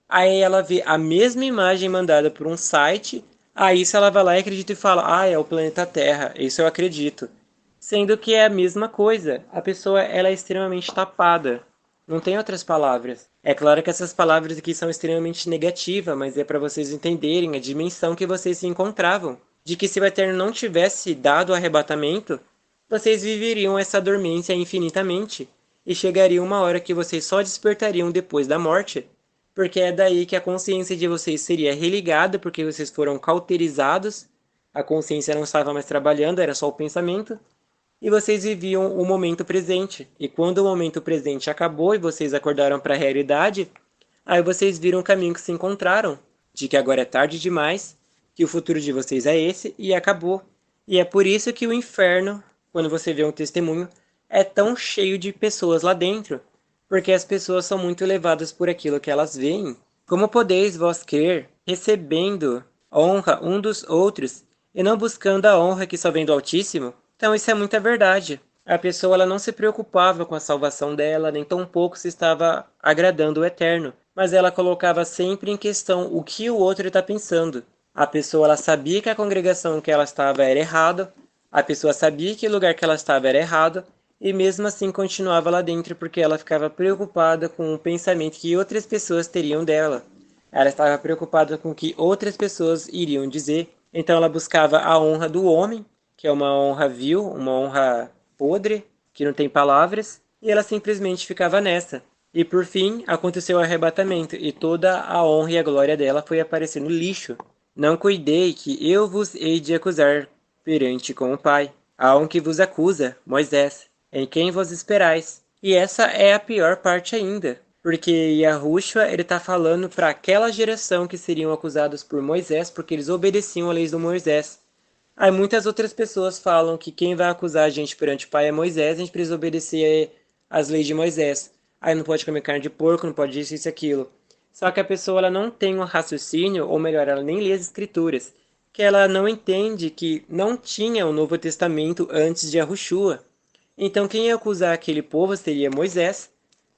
Aí ela vê a mesma imagem mandada por um site. Aí isso ela vai lá e acredita e fala, ah, é o planeta Terra, isso eu acredito. Sendo que é a mesma coisa. A pessoa ela é extremamente tapada. Não tem outras palavras. É claro que essas palavras aqui são extremamente negativas, mas é para vocês entenderem a dimensão que vocês se encontravam. De que se o Eterno não tivesse dado o arrebatamento, vocês viveriam essa dormência infinitamente. E chegaria uma hora que vocês só despertariam depois da morte. Porque é daí que a consciência de vocês seria religada, porque vocês foram cauterizados. A consciência não estava mais trabalhando, era só o pensamento e vocês viviam o momento presente. E quando o momento presente acabou e vocês acordaram para a realidade, aí vocês viram o caminho que se encontraram, de que agora é tarde demais, que o futuro de vocês é esse e acabou. E é por isso que o inferno, quando você vê um testemunho, é tão cheio de pessoas lá dentro, porque as pessoas são muito levadas por aquilo que elas veem. Como podeis vós crer, recebendo honra um dos outros, e não buscando a honra que só vem do Altíssimo? Então isso é muita verdade. A pessoa ela não se preocupava com a salvação dela, nem tampouco se estava agradando o Eterno, mas ela colocava sempre em questão o que o outro está pensando. A pessoa ela sabia que a congregação que ela estava era errada, a pessoa sabia que o lugar que ela estava era errado, e mesmo assim continuava lá dentro porque ela ficava preocupada com o pensamento que outras pessoas teriam dela. Ela estava preocupada com o que outras pessoas iriam dizer, então ela buscava a honra do homem, que é uma honra vil, uma honra podre, que não tem palavras, e ela simplesmente ficava nessa. E por fim, aconteceu o arrebatamento, e toda a honra e a glória dela foi aparecer no lixo. Não cuidei que eu vos hei de acusar perante com o Pai. Há um que vos acusa, Moisés, em quem vos esperais. E essa é a pior parte ainda, porque Yahushua ele está falando para aquela geração que seriam acusados por Moisés, porque eles obedeciam a lei do Moisés. Aí muitas outras pessoas falam que quem vai acusar a gente perante o Pai é Moisés, a gente precisa obedecer às leis de Moisés. Aí não pode comer carne de porco, não pode isso, aquilo. Só que a pessoa ela não tem um raciocínio, ou melhor, ela nem lê as escrituras, que ela não entende que não tinha o Novo Testamento antes de Yahushua. Então quem ia acusar aquele povo seria Moisés,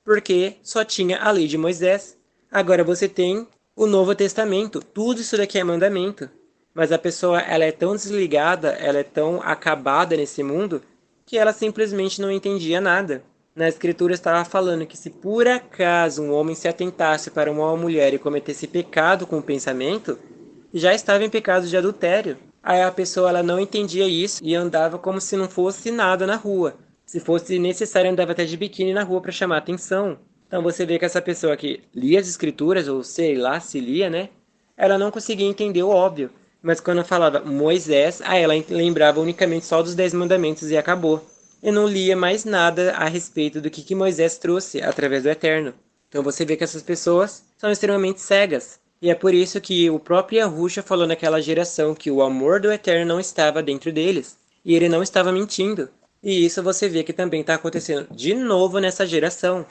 porque só tinha a lei de Moisés. Agora você tem o Novo Testamento, tudo isso daqui é mandamento. Mas a pessoa ela é tão desligada, ela é tão acabada nesse mundo, que ela simplesmente não entendia nada. Na escritura estava falando que se por acaso um homem se atentasse para uma mulher e cometesse pecado com o pensamento, já estava em pecado de adultério. Aí a pessoa ela não entendia isso e andava como se não fosse nada na rua. Se fosse necessário, andava até de biquíni na rua para chamar atenção. Então você vê que essa pessoa que lia as escrituras, ou sei lá, se lia, né? Ela não conseguia entender o óbvio. Mas quando eu falava Moisés, aí ela lembrava unicamente só dos 10 mandamentos e acabou. E não lia mais nada a respeito do que Moisés trouxe através do Eterno. Então você vê que essas pessoas são extremamente cegas. E é por isso que o próprio Yahushua falou naquela geração que o amor do Eterno não estava dentro deles. E ele não estava mentindo. E isso você vê que também está acontecendo de novo nessa geração.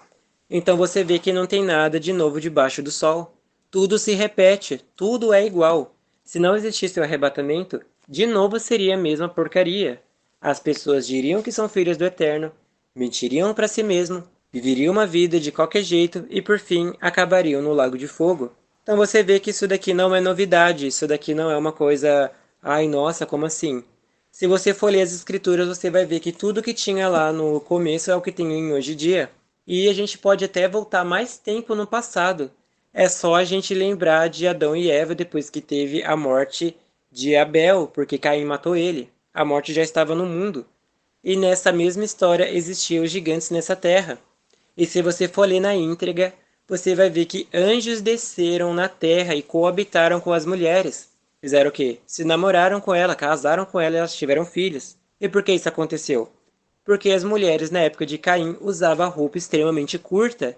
Então você vê que não tem nada de novo debaixo do sol. Tudo se repete, tudo é igual. Se não existisse o arrebatamento, de novo seria a mesma porcaria. As pessoas diriam que são filhas do Eterno, mentiriam para si mesmo, viveriam uma vida de qualquer jeito e por fim acabariam no lago de fogo. Então você vê que isso daqui não é novidade, isso daqui não é uma coisa, ai nossa, como assim? Se você for ler as escrituras, você vai ver que tudo que tinha lá no começo é o que tem hoje em dia. E a gente pode até voltar mais tempo no passado. É só a gente lembrar de Adão e Eva depois que teve a morte de Abel, porque Caim matou ele. A morte já estava no mundo. E nessa mesma história existiam os gigantes nessa terra. E se você for ler na íntegra, você vai ver que anjos desceram na terra e coabitaram com as mulheres. Fizeram o quê? Se namoraram com ela, casaram com ela e elas tiveram filhos. E por que isso aconteceu? Porque as mulheres na época de Caim usavam roupa extremamente curta.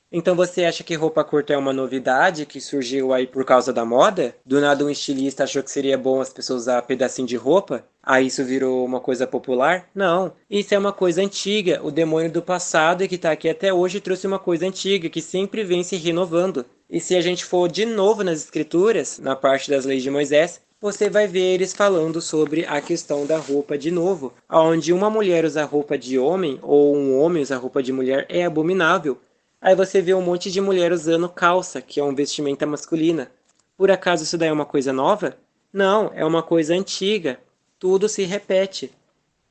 Então você acha que roupa curta é uma novidade que surgiu aí por causa da moda? Do nada um estilista achou que seria bom as pessoas usar pedacinho de roupa? Aí isso virou uma coisa popular? Não, isso é uma coisa antiga. O demônio do passado e que está aqui até hoje trouxe uma coisa antiga que sempre vem se renovando. E se a gente for de novo nas escrituras, na parte das leis de Moisés, você vai ver eles falando sobre a questão da roupa de novo, onde uma mulher usar roupa de homem ou um homem usar roupa de mulher é abominável. Aí você vê um monte de mulher usando calça, que é um vestimenta masculina. Por acaso isso daí é uma coisa nova? Não, é uma coisa antiga. Tudo se repete.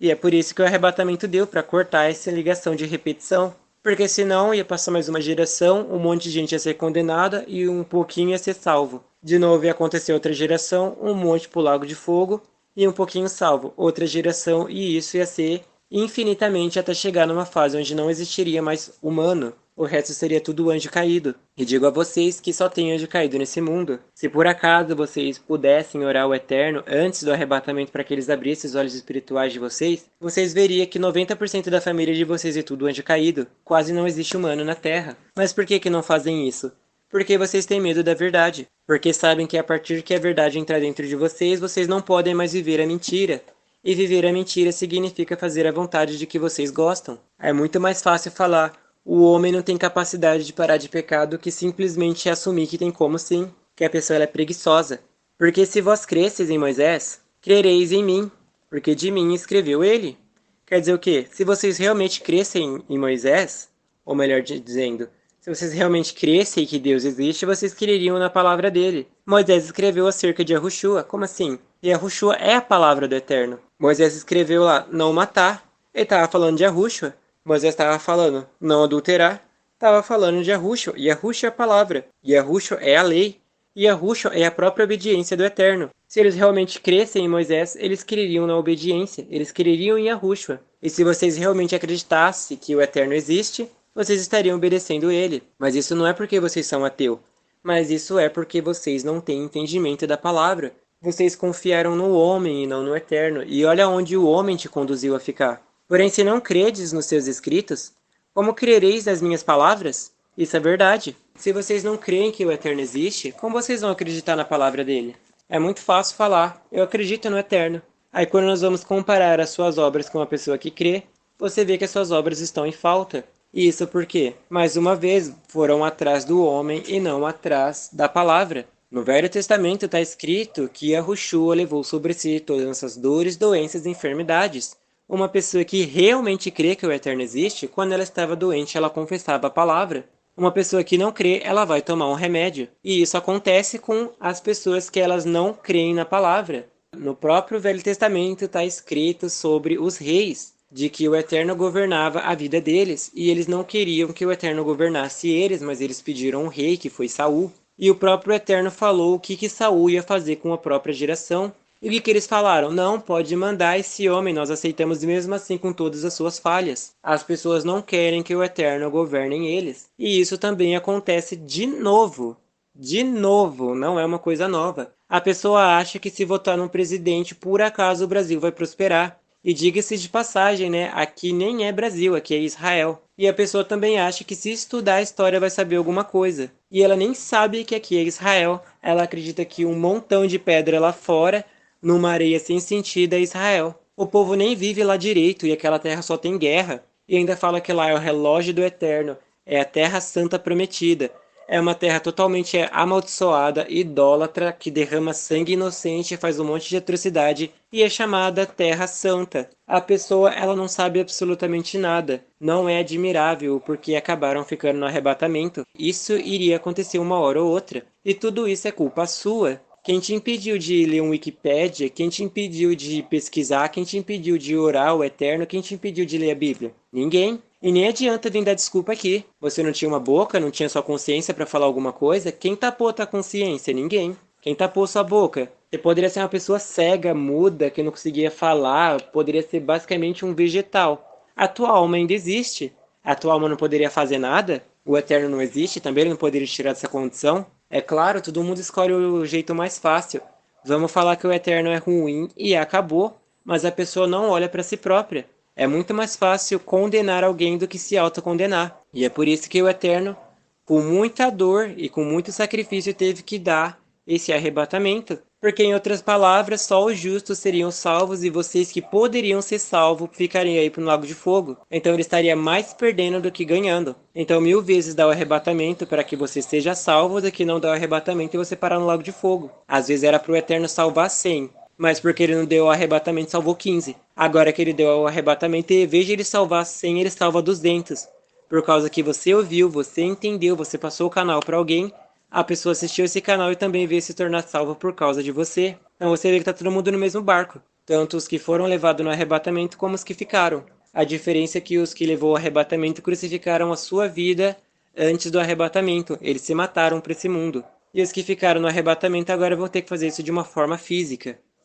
E é por isso que o arrebatamento deu, para cortar essa ligação de repetição. Porque senão ia passar mais uma geração, um monte de gente ia ser condenada e um pouquinho ia ser salvo. De novo ia acontecer outra geração, um monte pro lago de fogo e um pouquinho salvo. Outra geração e isso ia ser infinitamente até chegar numa fase onde não existiria mais humano. O resto seria tudo anjo caído. E digo a vocês que só tem anjo caído nesse mundo. Se por acaso vocês pudessem orar ao Eterno antes do arrebatamento para que eles abrissem os olhos espirituais de vocês, vocês veriam que 90% da família de vocês é tudo anjo caído. Quase não existe humano na Terra. Mas por que não fazem isso? Porque vocês têm medo da verdade. Porque sabem que a partir que a verdade entrar dentro de vocês, vocês não podem mais viver a mentira. E viver a mentira significa fazer a vontade de que vocês gostam. É muito mais fácil falar: o homem não tem capacidade de parar de pecar do que simplesmente assumir que tem como sim, que a pessoa é preguiçosa. Porque se vós cresces em Moisés, crereis em mim, porque de mim escreveu ele. Quer dizer o quê? Se vocês realmente crescem em Moisés, ou melhor dizendo, se vocês realmente crescem que Deus existe, vocês creriam na palavra dele. Moisés escreveu acerca de Yahushua. Como assim? Yahushua é a palavra do Eterno. Moisés escreveu lá, não matar. Ele estava falando de Yahushua. Moisés estava falando, não adulterar. Estava falando de Yahushua. Yahushua é a palavra. Yahushua é a lei. Yahushua é a própria obediência do Eterno. Se eles realmente crescem em Moisés, eles creriam na obediência. Eles creriam em Yahushua. E se vocês realmente acreditassem que o Eterno existe, vocês estariam obedecendo ele. Mas isso não é porque vocês são ateu, mas isso é porque vocês não têm entendimento da palavra. Vocês confiaram no homem e não no eterno, e olha onde o homem te conduziu a ficar. Porém, se não credes nos seus escritos, como crereis nas minhas palavras? Isso é verdade. Se vocês não creem que o eterno existe, como vocês vão acreditar na palavra dele? É muito fácil falar, eu acredito no eterno. Aí quando nós vamos comparar as suas obras com uma pessoa que crê, você vê que as suas obras estão em falta. E isso porque, mais uma vez, foram atrás do homem e não atrás da palavra. No Velho Testamento está escrito que Yahushua levou sobre si todas essas dores, doenças e enfermidades. Uma pessoa que realmente crê que o Eterno existe, quando ela estava doente, ela confessava a palavra. Uma pessoa que não crê, ela vai tomar um remédio. E isso acontece com as pessoas que elas não creem na palavra. No próprio Velho Testamento está escrito sobre os reis, de que o Eterno governava a vida deles, e eles não queriam que o Eterno governasse eles, mas eles pediram um rei, que foi Saul. E o próprio Eterno falou o que Saul ia fazer com a própria geração. E o que eles falaram? Não, pode mandar esse homem, nós aceitamos mesmo assim com todas as suas falhas. As pessoas não querem que o Eterno governe eles. E isso também acontece de novo. De novo, não é uma coisa nova. A pessoa acha que se votar num presidente, por acaso o Brasil vai prosperar. E diga-se de passagem, né? Aqui nem é Brasil, aqui é Israel. E a pessoa também acha que se estudar a história vai saber alguma coisa. E ela nem sabe que aqui é Israel. Ela acredita que um montão de pedra lá fora, numa areia sem sentido, é Israel. O povo nem vive lá direito e aquela terra só tem guerra. E ainda fala que lá é o relógio do Eterno, é a terra santa prometida. É uma terra totalmente amaldiçoada, idólatra, que derrama sangue inocente, faz um monte de atrocidade e é chamada Terra Santa. A pessoa, ela não sabe absolutamente nada. Não é admirável porque acabaram ficando no arrebatamento. Isso iria acontecer uma hora ou outra. E tudo isso é culpa sua. Quem te impediu de ler um Wikipédia? Quem te impediu de pesquisar? Quem te impediu de orar ao Eterno? Quem te impediu de ler a Bíblia? Ninguém. E nem adianta vir dar desculpa aqui. Você não tinha uma boca, não tinha sua consciência para falar alguma coisa? Quem tapou tua consciência? Ninguém. Quem tapou sua boca? Você poderia ser uma pessoa cega, muda, que não conseguia falar, poderia ser basicamente um vegetal. A tua alma ainda existe. A tua alma não poderia fazer nada? O Eterno não existe, também ele não poderia te tirar dessa condição? É claro, todo mundo escolhe o jeito mais fácil. Vamos falar que o Eterno é ruim e acabou, mas a pessoa não olha para si própria. É muito mais fácil condenar alguém do que se autocondenar. E é por isso que o Eterno, com muita dor e com muito sacrifício, teve que dar esse arrebatamento. Porque, em outras palavras, só os justos seriam salvos e vocês que poderiam ser salvos ficariam aí para o lago de fogo. Então ele estaria mais perdendo do que ganhando. Então 1000 vezes dá o arrebatamento para que você seja salvo do que não dar o arrebatamento e você parar no lago de fogo. Às vezes era para o Eterno salvar 100, mas porque ele não deu o arrebatamento, salvou 15. Agora que ele deu o arrebatamento, em vez de ele salvar 100, ele salva 200. Por causa que você ouviu, você entendeu, você passou o canal para alguém, a pessoa assistiu esse canal e também veio se tornar salva por causa de você. Então você vê que tá todo mundo no mesmo barco. Tanto os que foram levados no arrebatamento como os que ficaram. A diferença é que os que levou o arrebatamento crucificaram a sua vida antes do arrebatamento. Eles se mataram para esse mundo. E os que ficaram no arrebatamento agora vão ter que fazer isso de uma forma física.